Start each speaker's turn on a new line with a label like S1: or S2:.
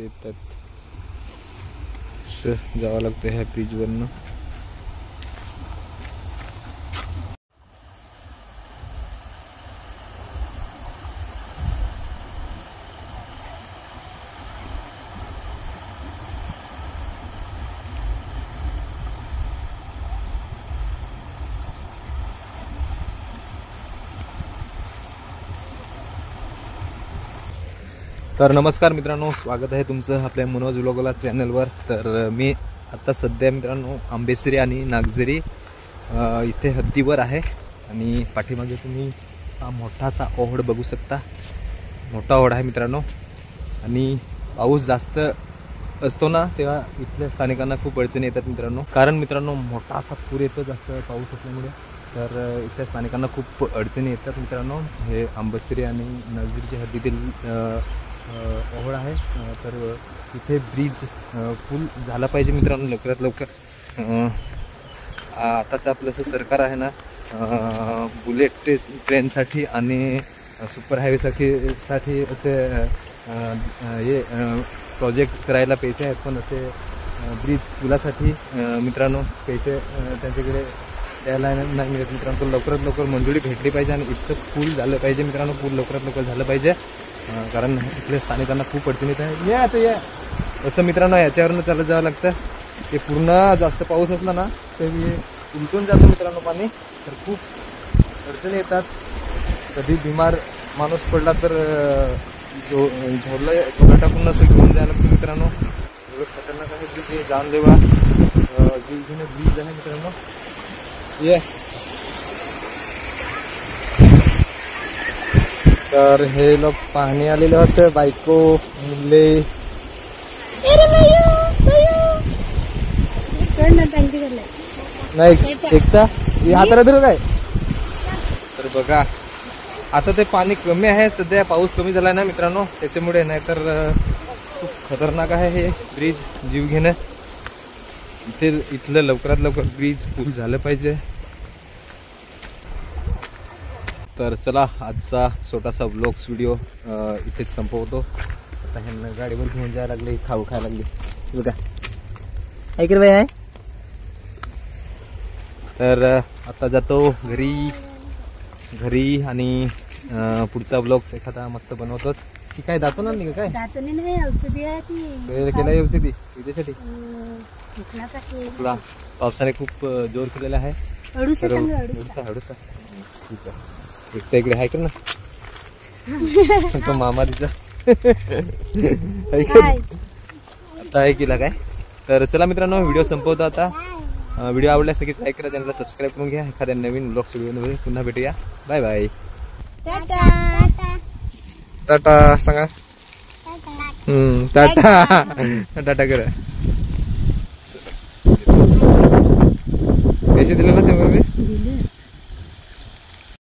S1: माणसं येतात. जावं लागतं ह्या ब्रिजवरनं. तर नमस्कार मित्रांनो, स्वागत आहे तुमचं आपल्या मनोज व्लॉगला चॅनलवर. तर मी आता सध्या मित्रांनो आंबेसरी आणि नागझरी इथे हद्दीवर आहे. आणि पाठीमागे तुम्ही हा मोठासा ओहळ बघू शकता. मोठा ओहळ आहे मित्रांनो. आणि पाऊस जास्त असतो ना तेव्हा इथल्या स्थानिकांना खूप अडचणी येतात मित्रांनो. कारण मित्रांनो मोठा असा पूर येतो जास्त पाऊस असल्यामुळे. तर इथल्या स्थानिकांना खूप अडचणी येतात मित्रांनो. हे आंबेसरी आणि नागझरीच्या हद्दीतील ओहळ आहे. तर इथे ब्रिज पूल झाला पाहिजे मित्रांनो लवकरात लवकर. आताच आपलं असं सरकार आहे ना बुलेट ट्रेनसाठी आणि सुपर हायवेसाठी असे हे प्रोजेक्ट करायला पैसे आहेत. पण असे ब्रिज पुलासाठी मित्रांनो पैसे त्यांच्याकडे द्यायला नाही मिळत मित्रांनो. तर लवकरात लवकर मंजुरी भेटली पाहिजे आणि इतकं पूल झालं पाहिजे मित्रांनो. पूल लवकरात लवकर झालं पाहिजे कारण इथल्या स्थानिकांना खूप अडचणीत आहे. आता या असं मित्रांनो याच्यावरनं चालत जावं लागतं. ते पूर्ण जास्त पाऊस असला ना तर उलटून जातं मित्रांनो पाणी. तर खूप अडचणी येतात. कधी बिमार माणूस पडला तर झोला टाकून असं घेऊन जायला लागतं मित्रांनो. एवढं खतरनाक आहे की ते जानलेवा जीवघेणं ब्रिज आहे मित्रांनो. ये तर हे लोक पाहणे आलेले होते. बायको मुले नाही एकटा हाताला धरू काय. तर बघा आता ते पाणी कमी आहे सध्या. पाऊस कमी झाला ना मित्रांनो त्याच्यामुळे. नाही तर खूप खतरनाक आहे हे ब्रिज जीव घेणं. इथलं लवकरात लवकर ब्रिज पूल झालं पाहिजे. तर चला आजचा छोटासा व्लॉग्स व्हिडिओ इथेच संपवतो. आता ह्यांना गाडीवर घेऊन जायला लागले. खाऊ खायला लागले बघा ऐक रे बाई आहे. तर आता जातो घरी आणि पुढचा व्लॉग एखादा मस्त बनवतो की काय. दातो ना काय केला औषधी त्याच्यासाठी. पावसाने खूप जोर केलेला आहे. हडूसा ठीक आहे. एकटा इकडे आहे का ना तो मामा तिचा आता आहे केला काय. तर चला मित्रांनो व्हिडिओ संपवतो आता. व्हिडिओ आवडल्यास नक्कीच लाईक करा, चॅनलला सबस्क्राईब करून घ्या. एखाद्या नवीन ब्लॉग्स व्हिडिओमध्ये पुन्हा भेटूया. Bye bye. टाटा सांगा. टाटा टाटा करा. पैसे दिले ना 100 रुपये.